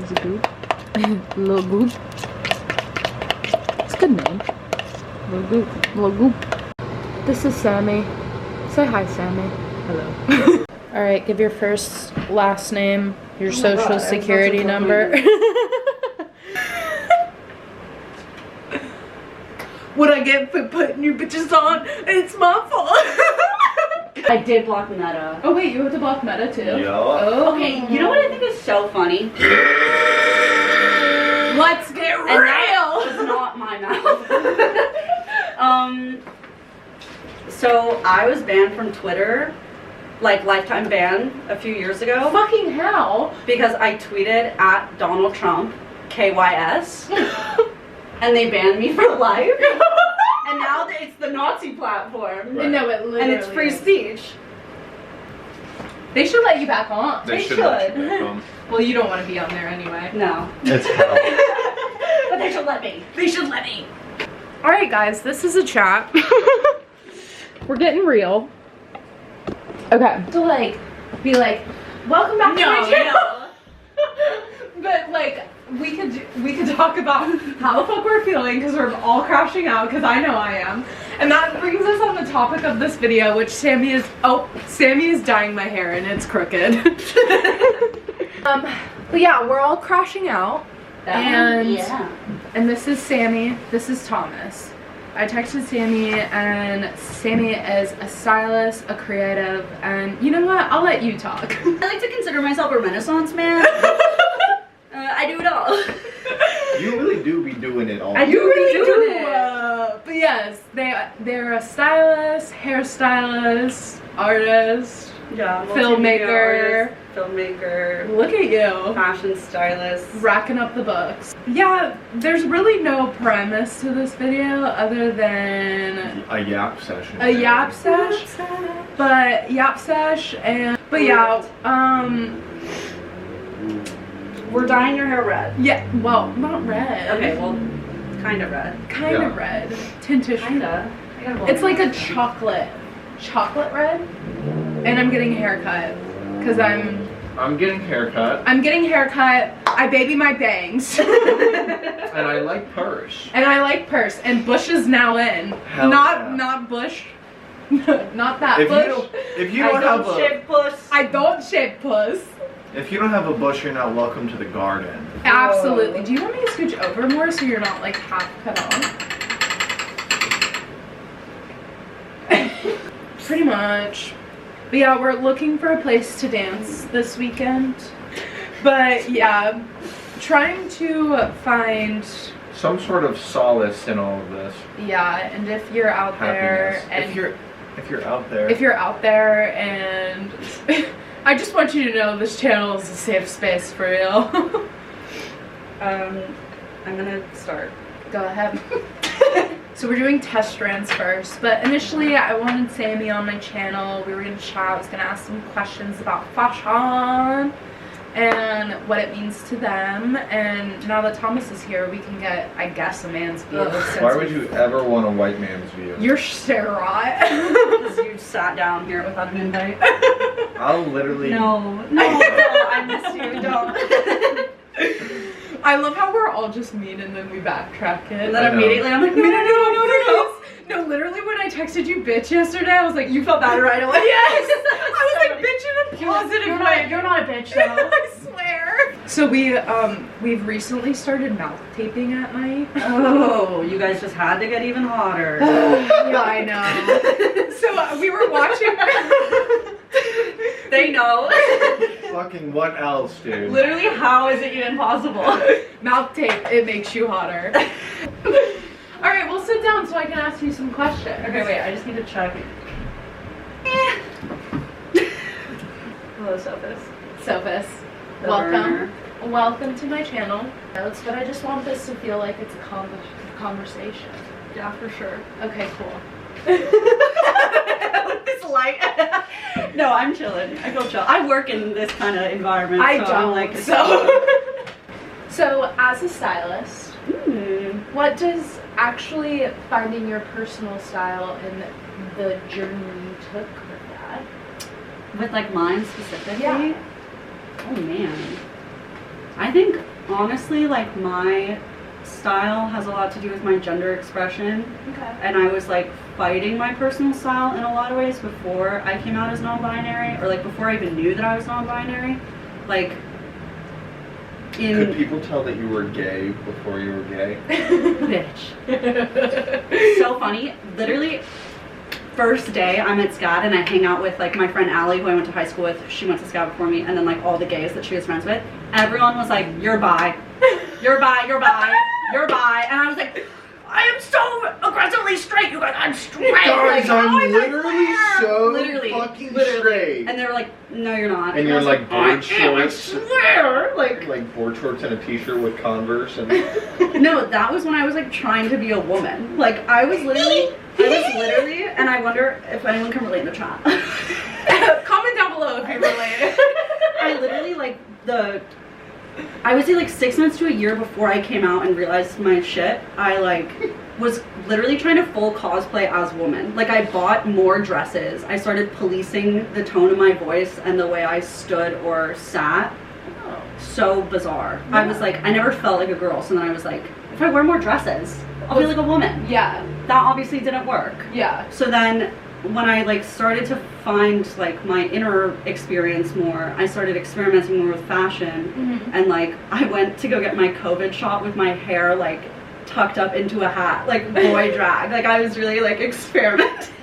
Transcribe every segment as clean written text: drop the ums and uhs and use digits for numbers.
Lil Goop. It's a good name. Lil Goop. Lil Goop. This is Sammy. Say hi, Sammy. Hello. Alright, give your first, last name, your social security number. What I get for putting you bitches on, it's my fault. I did block Meta. Oh wait, you have to block Meta too? Yeah. Oh. Okay, you know what I think is so funny? Let's get real! And that was not my mouth. So I was banned from Twitter, like lifetime ban a few years ago. Fucking hell! Because I tweeted at Donald Trump, KYS, and they banned me for life. And now it's the Nazi platform. Right. No, it literally And it's free speech. They should let you back on. They should let you back on. Well, you don't want to be on there anyway. No. It's hell. But they should let me. They should let me. Alright guys, this is a chat. We're getting real. Okay. To like, be like, welcome back to my channel. But like, we could talk about how the fuck we're feeling because we're all crashing out because I know I am. And that brings us on the topic of this video, which Sammy is dyeing my hair and it's crooked. But yeah, we're all crashing out. And this is Sammy, this is Thomas. I texted Sammy and Sammy is a stylist, a creative, and you know what? I'll let you talk. I like to consider myself a Renaissance man. I do it all. You really do be doing it all. I do really do it. But yes, they're a stylist, hairstylist, artist, Yeah, filmmaker. Filmmaker. Look at you. Fashion stylist. Racking up the books. Yeah, there's really no premise to this video other than A yap session. a yap sesh. But yap sesh and yeah, we're dyeing your hair red. yeah, well, not red. Okay, well, kind of red. Kind of red. Tintish. Kinda. It's like a chocolate red. And I'm getting a haircut. Cause I'm getting haircut. I baby my bangs. And I like purse. And Bush is now in. Hell not yeah. Bush. Not that If Bush. you don't have shave puss. I don't shave puss. If you don't have a bush, you're not welcome to the garden. Absolutely. Do you want me to scooch over more so you're not like half cut off? Pretty much. But yeah, we're looking for a place to dance this weekend. But yeah, trying to find Some sort of solace in all of this. Yeah, and if you're out there Happiness. and if you're out there. If you're out there and I just want you to know this channel is a safe space for you. I'm gonna start. Go ahead. So we're doing test strands first, but initially I wanted Sammy on my channel. We were gonna chat, I was gonna ask some questions about fashion and what it means to them, and now that Thomas is here, we can get, I guess, a man's view. Why would you ever want a white man's view? You're right. Because you sat down here without an invite. I'll literally... No, I miss you, don't. I love how we're all just mean and then we backtrack it. And then immediately I'm like, no. No, literally when I texted you bitch yesterday, I was like, you felt Bad right away. Yes! I was like, bitch in a positive way. You're not a bitch though. I swear. So we've recently started mouth taping at night. Oh, you guys just had to get even hotter. Yeah, I know. So we were watching. They know. Fucking what else, dude? Literally, how is it even possible? Mouth tape, it makes you hotter. Alright, we'll sit down so I can ask you some questions. Okay, wait, I just need to check. Hello, Sophus. Sophus, The welcome. burner. Welcome to my channel. Notes, but I just want this to feel like it's a conversation. Yeah, for sure. Okay, cool. This light. No, I'm chilling. I feel chill. I work in this kind of environment. I so don't I'm like so. So, as a stylist, what does actually finding your personal style and the journey you took with that? With like mine specifically? Yeah. Oh man. I think honestly, like my style has a lot to do with my gender expression. Okay. And I was like fighting my personal style in a lot of ways before I came out as non-binary, or like before I even knew that I was non-binary. Like Could people tell that you were gay before you were gay? Bitch. So funny. Literally, first day I'm at SCAD and I hang out with like my friend Allie, who I went to high school with. She went to SCAD before me, and then like all the gays that she was friends with. Everyone was like, "You're bi, you're bi, you're bi, you're bi," and I was like, "I am so aggressively straight, you guys. I'm straight." Guys, like, I'm literally so Literally, fucking literally. straight. And they were like, "No, you're not." And I you're was like "I board am, I shorts. swear." Like board shorts and a t-shirt with Converse and No, that was when I was like trying to be a woman. Like I was literally, and I wonder if anyone can relate in the chat. Comment down below if you relate. I literally I would say like 6 months to a year before I came out and realized my shit, I like was literally trying to full cosplay as woman. Like I bought more dresses. I started policing the tone of my voice and the way I stood or sat. So bizarre. Yeah. I was like, I never felt like a girl, so then I was like, if I wear more dresses, I'll be like a woman. Yeah. That obviously didn't work. Yeah. So then when I like started to find like my inner experience more, I started experimenting more with fashion. And like I went to go get my COVID shot with my hair like tucked up into a hat, like boy drag. Like I was really like experimenting.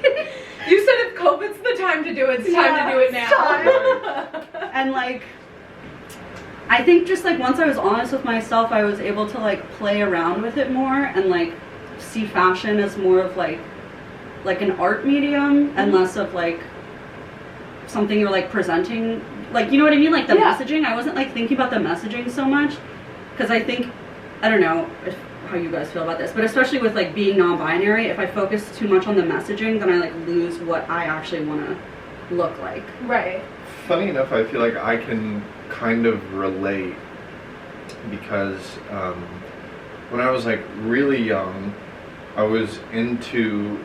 You said if COVID's the time to do it, it's time to do it now. And like I think just like once I was honest with myself, I was able to like play around with it more and like see fashion as more of like an art medium and less of like something you're like presenting, like, you know what I mean, like the messaging. I wasn't like thinking about the messaging so much because I think, I don't know how you guys feel about this, but especially with like being non-binary, if I focus too much on the messaging, then I like lose what I actually want to look like. Right. Funny enough, I feel like I can kind of relate because when I was like really young, I was into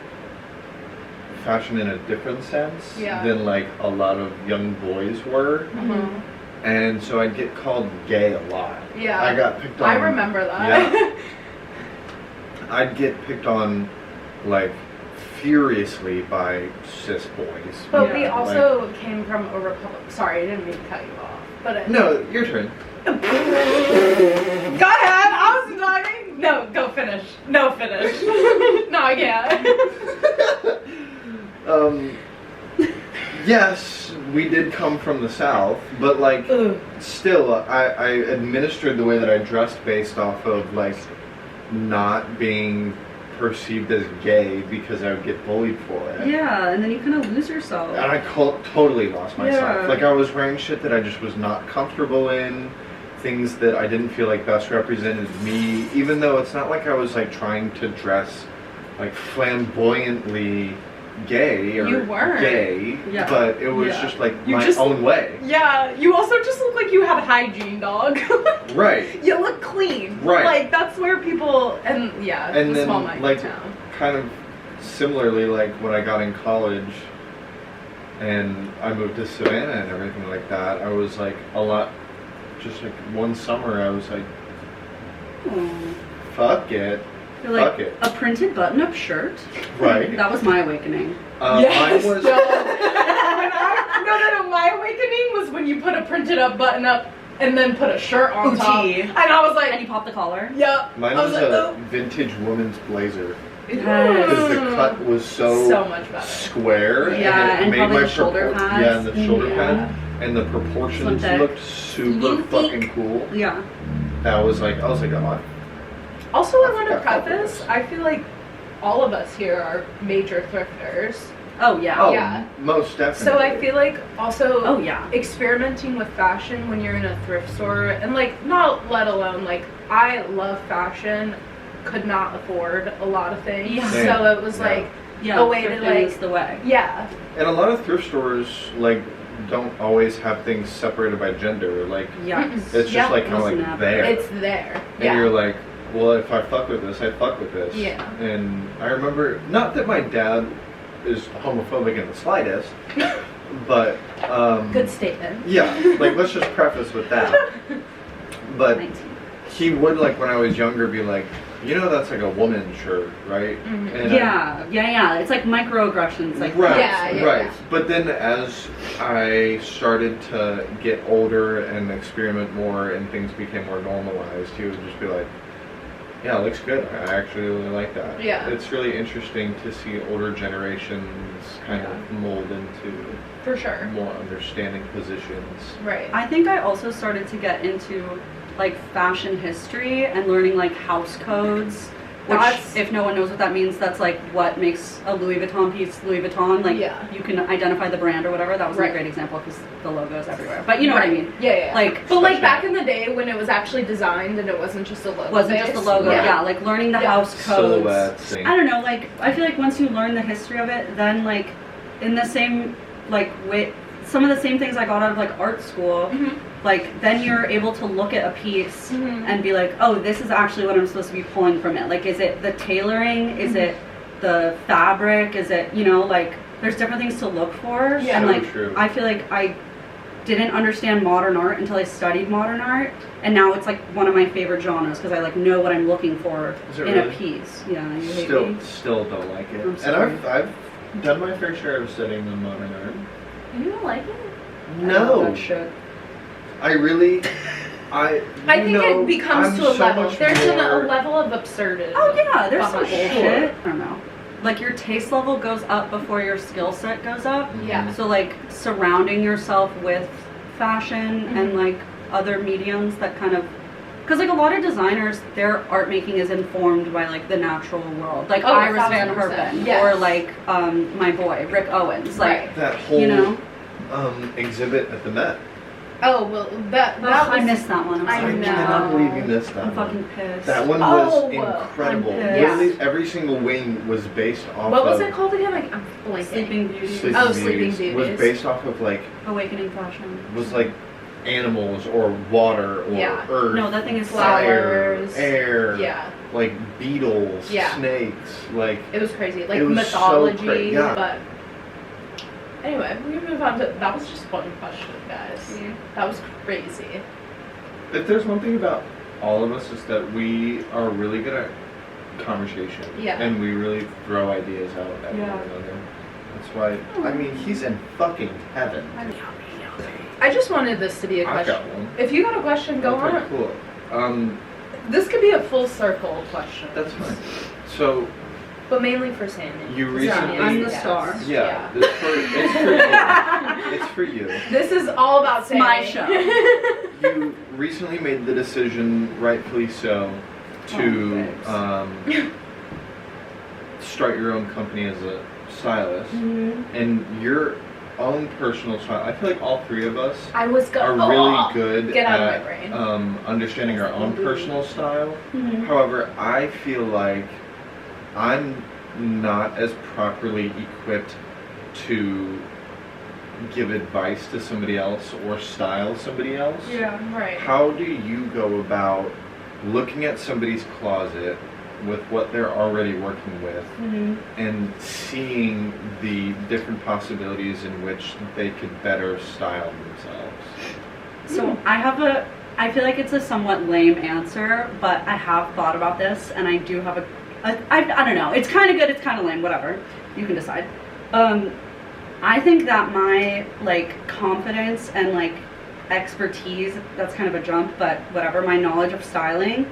fashion in a different sense than like a lot of young boys were. And so I'd get called gay a lot. Yeah. I got picked on. I remember that. Yeah. I'd get picked on like furiously by cis boys. But we also came from a republic. Sorry, I didn't mean to cut you off. But no, your turn. Go ahead. I was talking. No, go finish. No, finish. No, I can't. Yes, we did come from the South, but like, still, I administered the way that I dressed based off of like not being perceived as gay because I would get bullied for it. Yeah, and then you kind of lose yourself. And I totally lost myself. Yeah. Like I was wearing shit that I just was not comfortable in, things that I didn't feel like best represented me, even though it's not like I was like trying to dress like flamboyantly gay or you weren't gay, but it was just like my own way. Yeah, you also just look like you have hygiene, dog. Right. You look clean. Right. Like that's where people and and the then small mic like town. kind of similarly, like when I got in college and I moved to Savannah and everything like that, I was like a lot. Just like one summer, I was like, fuck it. You're like, fuck it. a printed button-up shirt? Right. That was my awakening. Yes. I was. No. My awakening was when you put a printed up button up and then put a shirt on top. And I was like, and you pop the collar? Yep. Mine was a vintage woman's blazer. Yes. Because the cut was so much better. Square. Yeah, and it probably made the shoulder pads. Yeah, and the shoulder pad. And the proportions looked super fucking cool. Yeah. I was like, oh. Also, I want to preface, I feel like all of us here are major thrifters. Oh, yeah. Oh, yeah. Most definitely. So I feel like also experimenting with fashion when you're in a thrift store, and like, not let alone, like, I love fashion, could not afford a lot of things. Yeah. So it was like a way to like. Is the way. Yeah. And a lot of thrift stores, like, don't always have things separated by gender. Like, it's just like kind of like there. It's there. And you're like, well, if I fuck with this, I fuck with this. Yeah. And I remember, not that my dad is homophobic in the slightest, but good statement. Yeah, like let's just preface with that. But 19. he would, like, when I was younger, be like, you know, that's like a woman's shirt, right? Mhm. And Yeah. It's like microaggressions, like right, Yeah. right. But then as I started to get older and experiment more and things became more normalized, he would just be like, yeah, it looks good. I actually really like that. Yeah. It's really interesting to see older generations kind of mold into For sure. more understanding positions. Right. I think I also started to get into like fashion history and learning like house codes, which if no one knows what that means, that's like what makes a Louis Vuitton piece Louis Vuitton. Like you can identify the brand or whatever. That was a great example because the logo is everywhere. But you know what I mean? Yeah. Like, but like back in the day when it was actually designed and it wasn't just a logo. Wasn't just a logo. Yeah, like learning the house codes. Silhouettes. I don't know. Like I feel like once you learn the history of it, then like in the same like way, some of the same things I got out of like art school. Like then you're able to look at a piece and be like, oh, this is actually what I'm supposed to be pulling from it. Like, is it the tailoring? Is it the fabric? Is it, you know, like there's different things to look for. Yeah. And So like true. I feel like I didn't understand modern art until I studied modern art, and now it's like one of my favorite genres because I like know what I'm looking for Is it in really? a piece. Yeah, you hate me? Still don't like it. I'm And sorry. I've done my fair share of studying the modern art. You don't like it? I love No, that shit. I really, I think it becomes to a level. There's a level of absurdity. Oh yeah, there's some behind it. bullshit. I don't know. Like your taste level goes up before your skill set goes up. Yeah. So like surrounding yourself with fashion and like other mediums that kind of, because like a lot of designers, their art making is informed by like the natural world, like Iris Van 1000%. Herpen, Yes. or like my boy Rick Owens, like That whole you know. exhibit at the Met. Oh well, that I was, missed that one. I'm I sorry. know. cannot believe you missed that I'm one. fucking pissed. That one was Oh, incredible. I'm pissed. Literally every single wing was based off What was of it called again? Like I'm blanking. Sleeping Beauty, Sleeping Beauties. was based off of like Awakening Fashion. was like animals or water or Yeah. earth. No, that thing is fire, flowers. air, Yeah, like beetles, Yeah. snakes, like it was crazy. Like It was mythology, so yeah. but anyway, we can move on to. That was just one question, guys. Yeah. That was crazy. if there's one thing about all of us is that we are really good at conversation. Yeah. And we really throw ideas out at Yeah. one another. That's why I mean he's in fucking heaven. I just wanted this to be a I question. got one. If you got a question, go Okay, on. cool. This could be a full circle question. That's fine. So But mainly for Sammy. You Because recently- Sammy's I'm the star. yeah, it's for you. It's for you. This is all about Sammy. my show. You recently made the decision, rightfully so, to start your own company as a stylist, and your own personal style. I feel like all three of us I was are going. really good Get out of at my brain. understanding our own personal style. Mhm. However, I feel like I'm not as properly equipped to give advice to somebody else or style somebody else. Yeah. Right. How do you go about looking at somebody's closet with what they're already working with and seeing the different possibilities in which they could better style themselves? So I feel like it's a somewhat lame answer, but I have thought about this, and I do have I don't know. It's kind of good. It's kind of lame. Whatever. You can decide. I think that my like confidence and like expertise, that's kind of a jump, but whatever, my knowledge of styling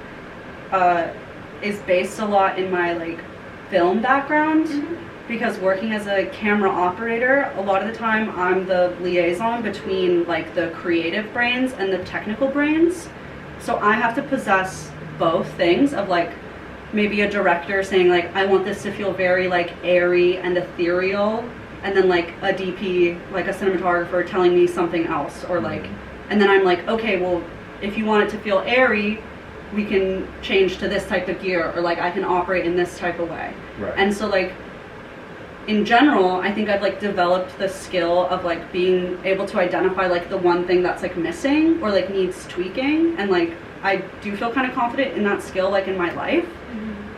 is based a lot in my like film background, because working as a camera operator, a lot of the time I'm the liaison between like the creative brains and the technical brains. So I have to possess both things of like maybe a director saying like, I want this to feel very like airy and ethereal, and then like a DP, like a cinematographer telling me something else, or like, and then I'm like, okay, well, if you want it to feel airy, we can change to this type of gear, or like I can operate in this type of way. Right. And so like in general, I think I've like developed the skill of like being able to identify like the one thing that's like missing or like needs tweaking, and like I do feel kind of confident in that skill like in my life.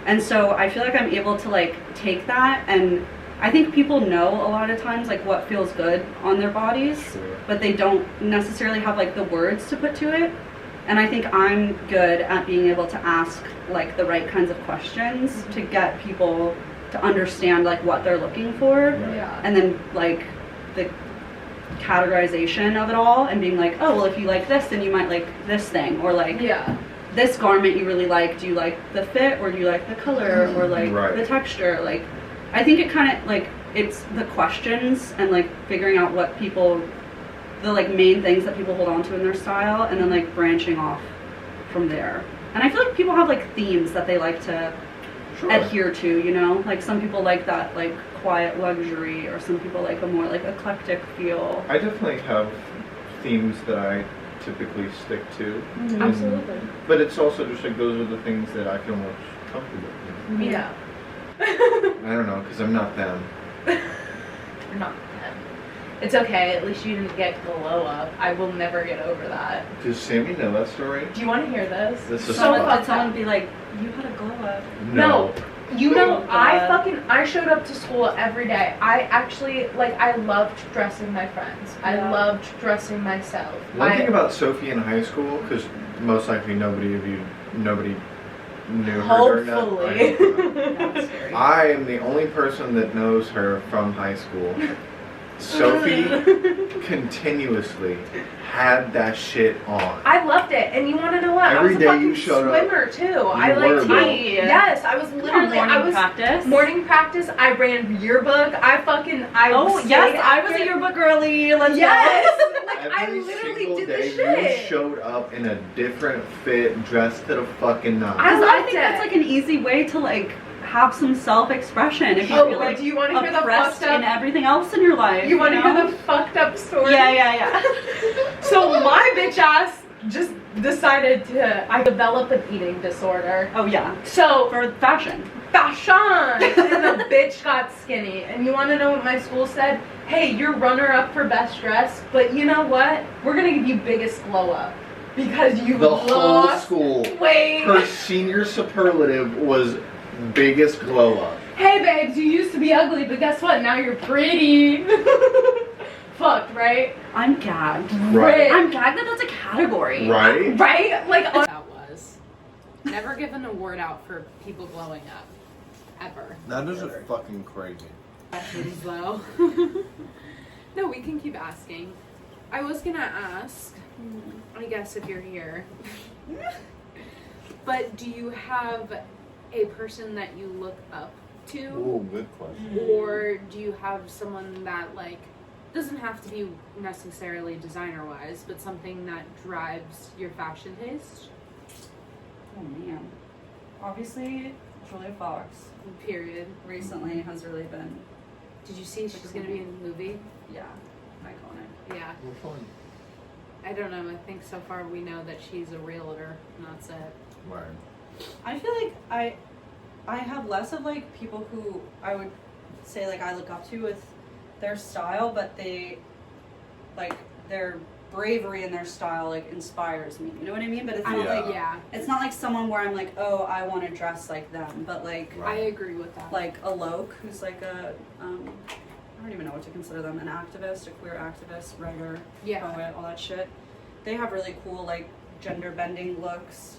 And so I feel like I'm able to like take that, and I think people know a lot of times like what feels good on their bodies, Sure. but they don't necessarily have like the words to put to it. And I think I'm good at being able to ask like the right kinds of questions to get people to understand like what they're looking for. Yeah. And then like the categorization of it all and being like, oh, well, if you like this, then you might like this thing, or like this garment you really like. Do you like the fit, or do you like the color, or like the texture? Like, I think it kind of like it's the questions and like figuring out what people, the like main things that people hold on to in their style, and then like branching off from there. And I feel like people have like themes that they like to adhere to, you know, like some people like that like quiet luxury, or some people like a more like eclectic feel. I definitely have themes that I typically stick to. Absolutely. But it's also just like those are the things that I feel most comfortable with. Yeah. I don't know, because I'm not them. You're not them. It's okay, at least you didn't get glow up. I will never get over that. Does Sammy know that story? Do you want to hear this? This is Someone fucked up. would be like, you had a glow up. No. You know, Oh, God. I showed up to school every day. I actually, like, I loved dressing my friends. I loved dressing myself. One thing about Sophie in high school, because most likely nobody knew her during that. Hopefully. I am the only person that knows her from high school. Sophie continuously had that shit on. I loved it, and you want to know what? Every I was a day fucking you showed up. swimmer too. You were, bro. Yes, I was literally. Morning practice. Morning practice. I ran yearbook. I yes, I was a yearbook girly. Let's Yes, like I Every literally single did day the shit. you showed up in a different fit, dressed to the fucking nines. I I loved think it. that's like an easy way to like have some self-expression if you feel like do you want to hear the oppressed fucked up? in everything else in your life. You want to know? hear the fucked up story? Yeah. So my bitch ass just decided I developed an eating disorder. Oh yeah. So For fashion. fashion, and the bitch got skinny. And you want to know what my school said? Hey, you're runner-up for best dress, but you know what? We're gonna give you biggest glow up because you The whole lost school, weight. her senior superlative was biggest glow up. Hey babes, you used to be ugly, but guess what? Now you're pretty. Fucked, right? I'm gagged. Right. I'm gagged that that's a category. Right? Right? Like That was never give an award out for people glowing up, ever. That is a fucking crazy. Questions though. No, we can keep asking. I was gonna ask, I guess if you're here, but do you have a person that you look up to? Oh, good question. Or do you have someone that like doesn't have to be necessarily designer wise, but something that drives your fashion taste? Oh man. Obviously, Julia Fox Period. recently has really been, Did you see she's gonna be in the movie? yeah, iconic. Yeah. Which one? I don't know. I think so far we know that she's a realtor, and that's it. Right. I feel like I have less of like people who I would say like I look up to with their style, but they like their bravery in their style like inspires me. You know what I mean? But it's not Yeah. like Yeah, it's not like someone where I'm like, oh, I want to dress like them. But like Right. I agree with that. like Alok, who's like a I don't even know what to consider them, an activist, a queer activist, writer, Yeah. poet, all that shit. They have really cool like gender bending looks.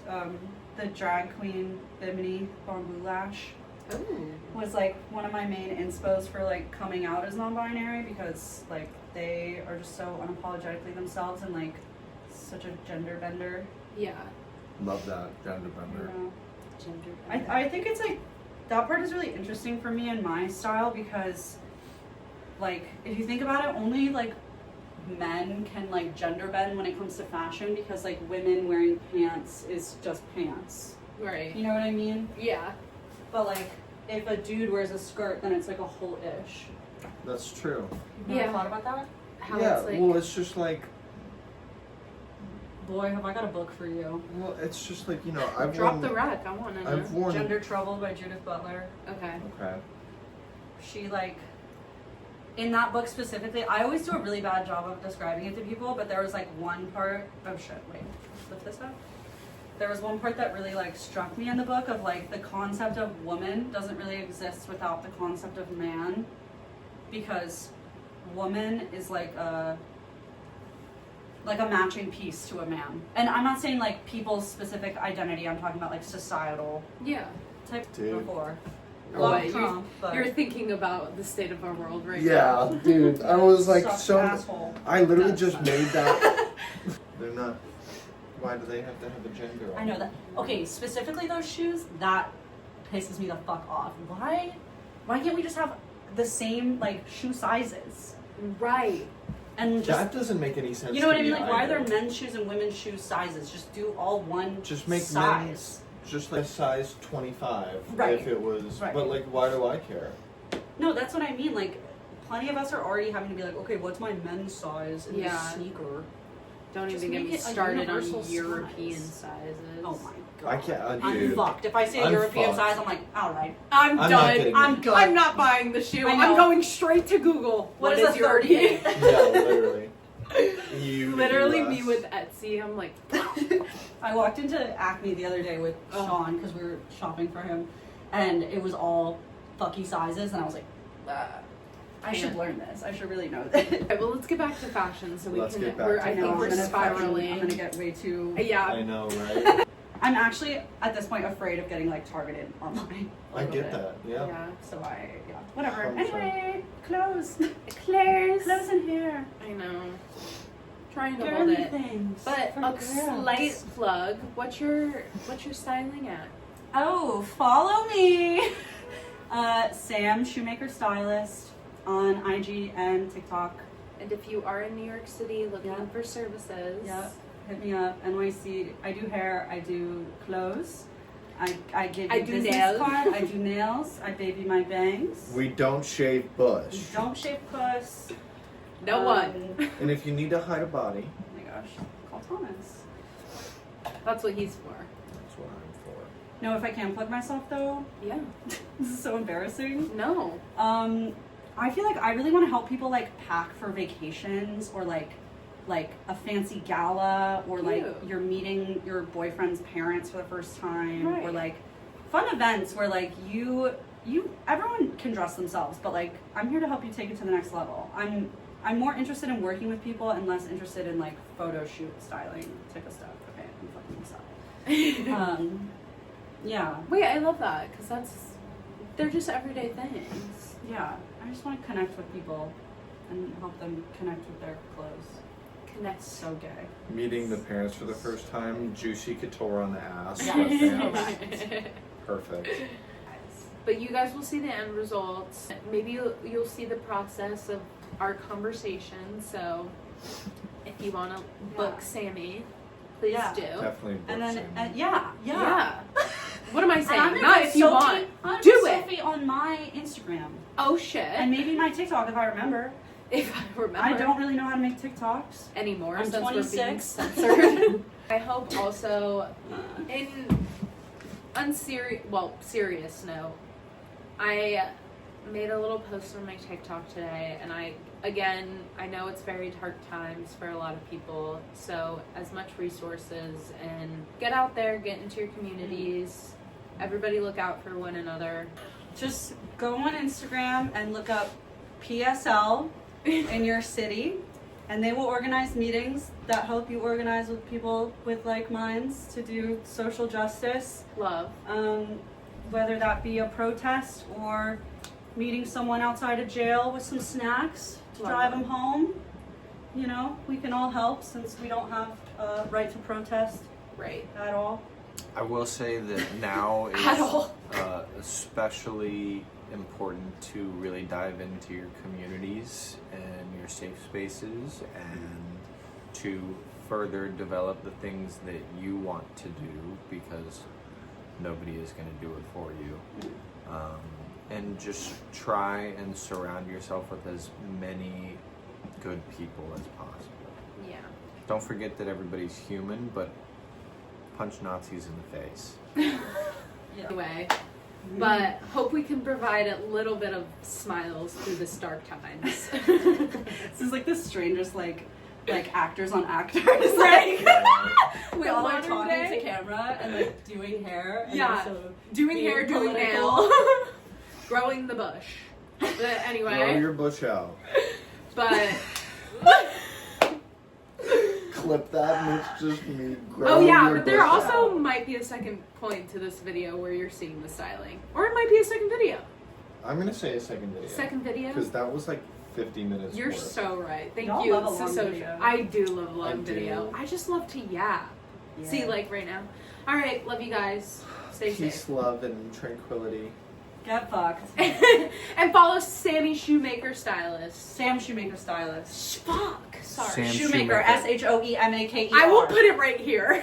The drag queen Bimini Bamboo Lash Ooh. was like one of my main inspos for like coming out as non-binary, because like they are just so unapologetically themselves and like such a gender bender. Yeah. Love that gender You bender. know? Gender. I think it's like that part is really interesting for me in my style, because like if you think about it, only like men can like gender bend when it comes to fashion, because like women wearing pants is just pants. Right. You know what I mean? Yeah. But like if a dude wears a skirt, then it's like a whole ish. That's true. You ever Yeah. thought about that? How yeah, it's like. well, it's just like, Boy, have I got a book for you. well, it's just like, you know, I've Drop worn, the rack. I want to know. I've worn, Gender Trouble by Judith Butler. Okay. okay. She like in that book specifically, I always do a really bad job of describing it to people, but there was like one part, oh shit, wait, flip this up. There was one part that really like struck me in the book of like the concept of woman doesn't really exist without the concept of man, because woman is like a like a matching piece to a man. And I'm not saying like people's specific identity, I'm talking about like societal Yeah. type Dude. before. Oh, Love wait, Trump, but You're thinking about the state of our world right now. Yeah, dude. I was like, such asshole. I literally That's just such- made that. They're not. Why do they have to have a gender? I know that. Okay, specifically those shoes, that pisses me the fuck off. Why can't we just have the same like shoe sizes? Right. And just That doesn't make any sense. you know what I to mean? me Like why are either. there men's shoes and women's shoe sizes? Just do all one Just make size. men's just like size 25. Right. If it was. Right. But like, why do I care? No, that's what I mean. Like plenty of us are already having to be like, okay, what's my men's size in Yeah. this sneaker? Don't Just even get make me it a started on universal European size. sizes. Oh my god. I can't. I'm Dude. fucked. If I say I'm European fucked. size, I'm like, alright. I'm I'm not done. kidding. I'm good. I'm not buying the shoe. I I'm know. going straight to Google. What is a European? 38? Yeah, literally. You. Literally US. me with Etsy. I'm like, I walked into Acme the other day with Oh. Sean because we were shopping for him, and it was all fucky sizes, and I was like, I should learn this. I should really know this. okay, well, let's get back to fashion so we Let's can. get back We're, to I think fashion. we're I'm gonna spiraling. get way too. Yeah. I know, right? I'm actually at this point afraid of getting like targeted online. a I little get bit. that. Yeah. So whatever. 100%. Anyway, clothes, Claire's. clothes in here. I know. Trying to hold Girly it. things. But for a girls. slight plug. What's your styling at? Oh, follow me. Sam Shoemaker Stylist on IG and TikTok. And if you are in New York City looking Yeah. for services, Yep. Hit me up. NYC. I do hair. I do clothes. I give you I do business nails. card. I do nails. I baby my bangs. We don't shave bush. We don't shave puss. no one. Oh And if you need to hide a body, my gosh. Call Thomas. That's what he's for. that's what I'm for. No, if I can plug myself though, Yeah. this is so embarrassing. No. I feel like I really want to help people like pack for vacations or like a fancy gala or like Cute. you're meeting your boyfriend's parents for the first time or Right. like fun events where like you everyone can dress themselves, but like I'm here to help you take it to the next level. I'm more interested in working with people and less interested in like photo shoot styling type of stuff. Okay, I'm fucking this up. Yeah. Wait, I love that because they're just everyday things. Yeah, I just want to connect with people and help them connect with their clothes. Connect. So gay. Meeting the parents for the first time, juicy couture on the ass. Yes. sweatpants. Perfect. But you guys will see the end results. Maybe you'll see the process of our conversation. So if you want to book Yeah. Sammy, please Yeah. do. Definitely. And then, Brooklyn. Yeah. What am I And saying? I'm gonna Not put if you Sophie- want. I'm gonna Do put it. Sophie on my Instagram Oh shit. and maybe my TikTok if I remember. if I remember. I don't really know how to make TikToks. anymore I'm since we're being 26. censored. I hope also in serious note, I made a little post on my TikTok today, and I know it's very dark times for a lot of people, so as much resources and get out there, get into your communities, everybody look out for one another. Just go on Instagram and look up PSL in your city, and they will organize meetings that help you organize with people with like minds to do social justice. Love. Whether that be a protest or meeting someone outside of jail with some snacks to Love drive it. them home. You know, we can all help since we don't have a right to protest Right. at all. I will say that now At all. is especially important to really dive into your communities and your safe spaces and to further develop the things that you want to do because nobody is going to do it for you. And just try and surround yourself with as many good people as possible. Yeah. Don't forget that everybody's human, but punch Nazis in the face. Yeah. Anyway, but hope we can provide a little bit of smiles through this dark times. This is like the strangest like actors on actors. Like we all are Modern talking day? to camera and like doing hair. And Yeah. also Doing being hair, doing political. nail, growing the bush. But Grow anyway, your bush out. but clip that and it's just me Oh growing yeah, your but there bush also out. might be a second point to this video where you're seeing the styling. Or it might be a second video. I'm gonna say a second video. Second video? Because that was like 50 minutes You're worth. so right. Thank Y'all you. love a This is long so video. true. I do love a long I video. do. I just love to yap. Yeah. See, like right now. Alright, love you guys. Stay Peace, safe. love, and tranquility. Get fucked. And follow Sammy Shoemaker Stylist. Sam Shoemaker Stylist. Fuck. Sorry. Sam Shoemaker, Shoemaker. Shoemaker. I will put it right here.